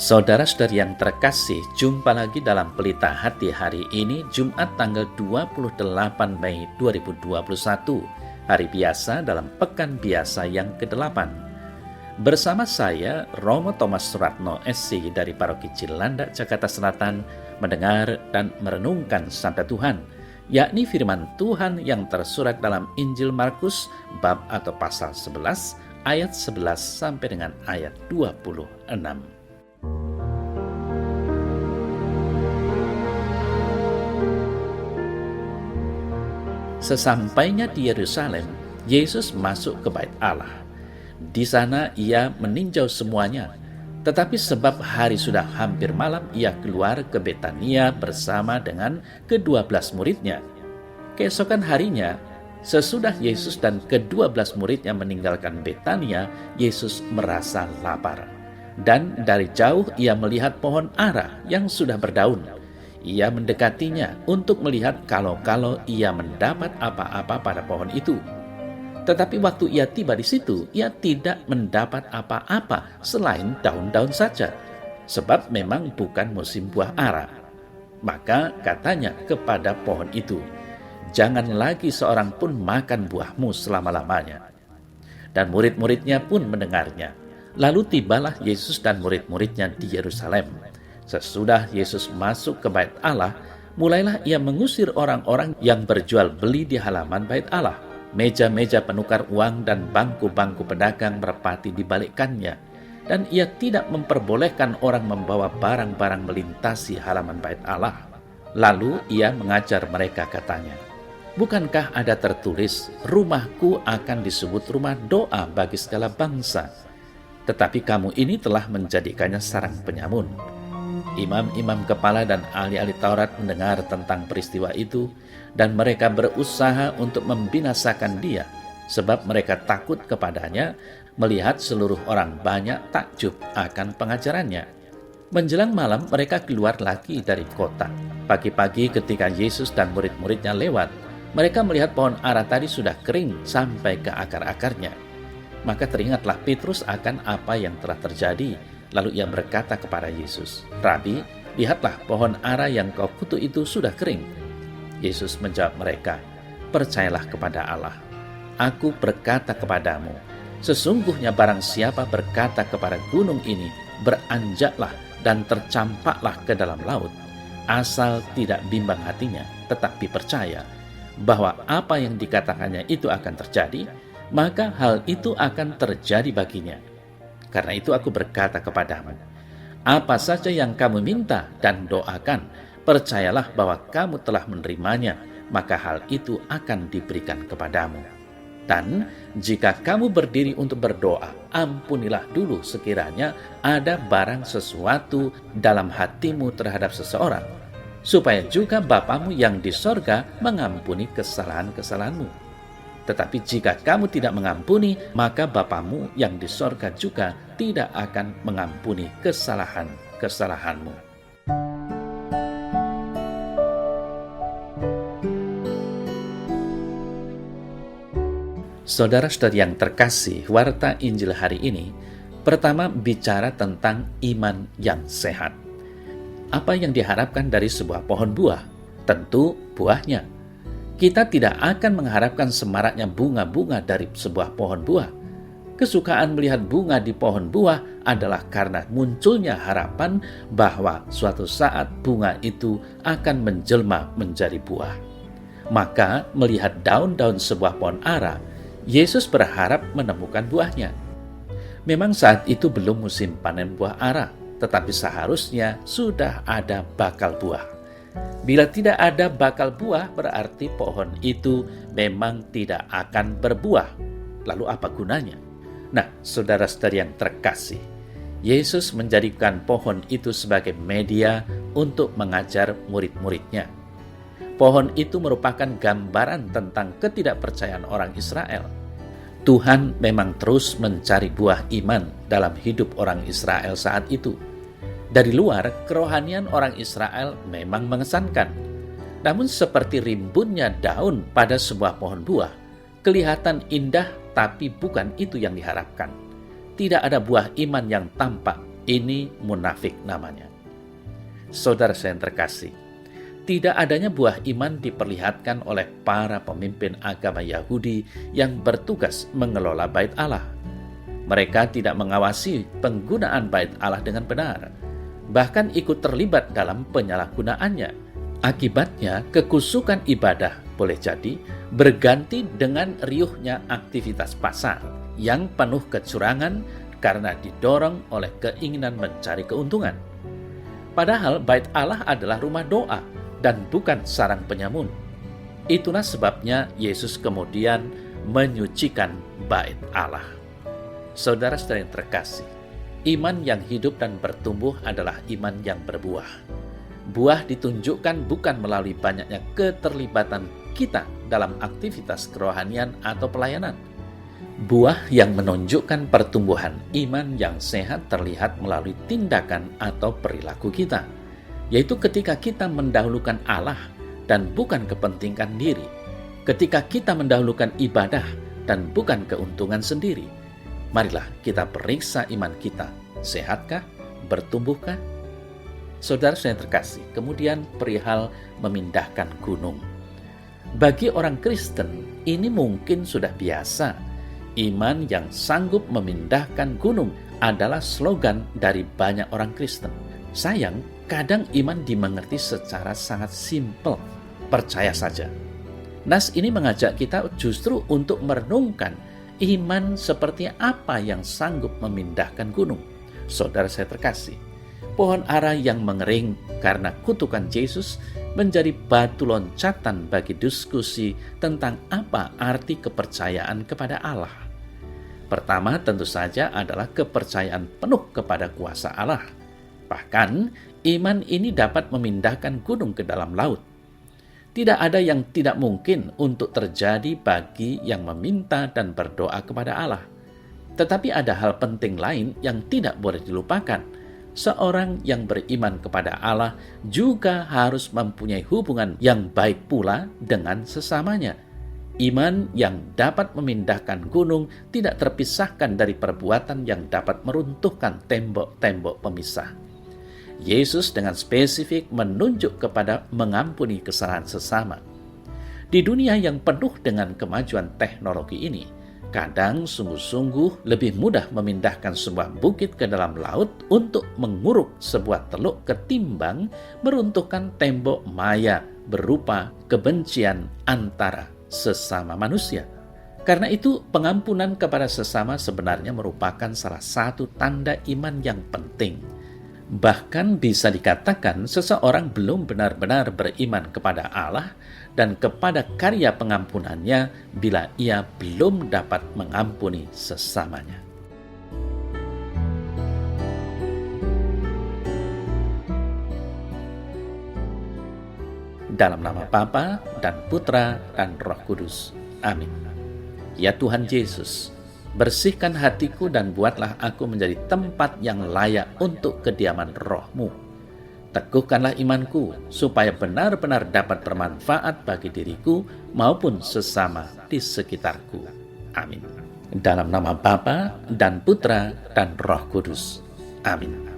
Saudara-saudari yang terkasih, jumpa lagi dalam Pelita Hati hari ini, Jumat tanggal 28 Mei 2021, hari biasa dalam Pekan Biasa yang ke-8. Bersama saya, Romo Thomas Suratno, SC dari Paroki Cilandak, Jakarta Selatan, mendengar dan merenungkan Sabda Tuhan, yakni firman Tuhan yang tersurat dalam Injil Markus, bab atau pasal 11, ayat 11 sampai dengan ayat 26. Sesampainya di Yerusalem, Yesus masuk ke Bait Allah. Di sana ia meninjau semuanya, tetapi sebab hari sudah hampir malam, ia keluar ke Betania bersama dengan ke-12 muridnya. Keesokan harinya, sesudah Yesus dan ke-12 muridnya meninggalkan Betania, Yesus merasa lapar. Dan dari jauh ia melihat pohon ara yang sudah berdaun. Ia mendekatinya untuk melihat kalau ia mendapat apa-apa pada pohon itu. Tetapi waktu ia tiba di situ, ia tidak mendapat apa-apa selain daun-daun saja, sebab memang bukan musim buah ara. Maka katanya kepada pohon itu, "Jangan lagi seorang pun makan buahmu selama-lamanya." Dan murid-muridnya pun mendengarnya. Lalu tibalah Yesus dan murid-muridnya di Yerusalem. Sesudah Yesus masuk ke Bait Allah, mulailah ia mengusir orang-orang yang berjual beli di halaman Bait Allah. Meja-meja penukar uang dan bangku-bangku pedagang merpati dibalikkannya, dan ia tidak memperbolehkan orang membawa barang-barang melintasi halaman Bait Allah. Lalu ia mengajar mereka, katanya, "Bukankah ada tertulis, rumahku akan disebut rumah doa bagi segala bangsa? Tetapi kamu ini telah menjadikannya sarang penyamun." Imam-imam kepala dan ahli-ahli Taurat mendengar tentang peristiwa itu, dan mereka berusaha untuk membinasakan dia, sebab mereka takut kepadanya, melihat seluruh orang banyak takjub akan pengajarannya. Menjelang malam mereka keluar lagi dari kota. Pagi-pagi ketika Yesus dan murid-muridnya lewat, mereka melihat pohon ara tadi sudah kering sampai ke akar-akarnya. Maka teringatlah Petrus akan apa yang telah terjadi. Lalu ia berkata kepada Yesus, "Rabi, lihatlah pohon ara yang kau kutuk itu sudah kering." Yesus menjawab mereka, "Percayalah kepada Allah. Aku berkata kepadamu, sesungguhnya barang siapa berkata kepada gunung ini, beranjaklah dan tercampaklah ke dalam laut, asal tidak bimbang hatinya, tetapi percaya bahwa apa yang dikatakannya itu akan terjadi, maka hal itu akan terjadi baginya. Karena itu aku berkata kepadamu, apa saja yang kamu minta dan doakan, percayalah bahwa kamu telah menerimanya, maka hal itu akan diberikan kepadamu. Dan jika kamu berdiri untuk berdoa, ampunilah dulu sekiranya ada barang sesuatu dalam hatimu terhadap seseorang, supaya juga Bapamu yang di sorga mengampuni kesalahan-kesalahanmu. Tetapi jika kamu tidak mengampuni, maka Bapamu yang di sorga juga tidak akan mengampuni kesalahan-kesalahanmu." Saudara-saudari yang terkasih, warta Injil hari ini pertama bicara tentang iman yang sehat. Apa yang diharapkan dari sebuah pohon buah? Tentu buahnya. Kita tidak akan mengharapkan semaraknya bunga-bunga dari sebuah pohon buah. Kesukaan melihat bunga di pohon buah adalah karena munculnya harapan bahwa suatu saat bunga itu akan menjelma menjadi buah. Maka melihat daun-daun sebuah pohon ara, Yesus berharap menemukan buahnya. Memang saat itu belum musim panen buah ara, tetapi seharusnya sudah ada bakal buah. Bila tidak ada bakal buah, berarti pohon itu memang tidak akan berbuah. Lalu apa gunanya? Nah, saudara-saudari yang terkasih, Yesus menjadikan pohon itu sebagai media untuk mengajar murid-muridnya. Pohon itu merupakan gambaran tentang ketidakpercayaan orang Israel. Tuhan memang terus mencari buah iman dalam hidup orang Israel saat itu. Dari luar, kerohanian orang Israel memang mengesankan. Namun seperti rimbunnya daun pada sebuah pohon buah, kelihatan indah tapi bukan itu yang diharapkan. Tidak ada buah iman yang tampak Ini munafik namanya. Saudara saya yang terkasih, tidak adanya buah iman diperlihatkan oleh para pemimpin agama Yahudi yang bertugas mengelola bait Allah. Mereka tidak mengawasi penggunaan bait Allah dengan benar, bahkan ikut terlibat dalam penyalahgunaannya. Akibatnya, kekusukan ibadah boleh jadi berganti dengan riuhnya aktivitas pasar yang penuh kecurangan karena didorong oleh keinginan mencari keuntungan. Padahal bait Allah adalah rumah doa dan bukan sarang penyamun. Itulah sebabnya Yesus kemudian menyucikan bait Allah. Saudara-saudara yang terkasih, iman yang hidup dan bertumbuh adalah iman yang berbuah. Buah ditunjukkan bukan melalui banyaknya keterlibatan kita dalam aktivitas kerohanian atau pelayanan. Buah yang menunjukkan pertumbuhan iman yang sehat terlihat melalui tindakan atau perilaku kita, yaitu ketika kita mendahulukan Allah dan bukan kepentingan diri, ketika kita mendahulukan ibadah dan bukan keuntungan sendiri. Marilah kita periksa iman kita, sehatkah, bertumbuhkah? Saudara yang terkasih, kemudian perihal memindahkan gunung. Bagi orang Kristen, ini mungkin sudah biasa. Iman yang sanggup memindahkan gunung adalah slogan dari banyak orang Kristen. Sayang, kadang iman dimengerti secara sangat simpel. Percaya saja. Nas ini mengajak kita justru untuk merenungkan iman seperti apa yang sanggup memindahkan gunung. Saudara saya terkasih, pohon ara yang mengering karena kutukan Yesus menjadi batu loncatan bagi diskusi tentang apa arti kepercayaan kepada Allah. Pertama tentu saja adalah kepercayaan penuh kepada kuasa Allah. Bahkan iman ini dapat memindahkan gunung ke dalam laut. Tidak ada yang tidak mungkin untuk terjadi bagi yang meminta dan berdoa kepada Allah. Tetapi ada hal penting lain yang tidak boleh dilupakan. Seorang yang beriman kepada Allah juga harus mempunyai hubungan yang baik pula dengan sesamanya. Iman yang dapat memindahkan gunung tidak terpisahkan dari perbuatan yang dapat meruntuhkan tembok-tembok pemisah. Yesus dengan spesifik menunjuk kepada mengampuni kesalahan sesama. Di dunia yang penuh dengan kemajuan teknologi ini, kadang sungguh-sungguh lebih mudah memindahkan sebuah bukit ke dalam laut untuk menguruk sebuah teluk ketimbang meruntuhkan tembok maya berupa kebencian antara sesama manusia. Karena itu, pengampunan kepada sesama sebenarnya merupakan salah satu tanda iman yang penting. Bahkan bisa dikatakan seseorang belum benar-benar beriman kepada Allah dan kepada karya pengampunannya bila ia belum dapat mengampuni sesamanya. Dalam nama Bapa dan Putra dan Roh Kudus. Amin. Ya Tuhan Yesus, bersihkan hatiku dan buatlah aku menjadi tempat yang layak untuk kediaman Roh-Mu. Teguhkanlah imanku supaya benar-benar dapat bermanfaat bagi diriku maupun sesama di sekitarku. Amin. Dalam nama Bapa dan Putra dan Roh Kudus. Amin.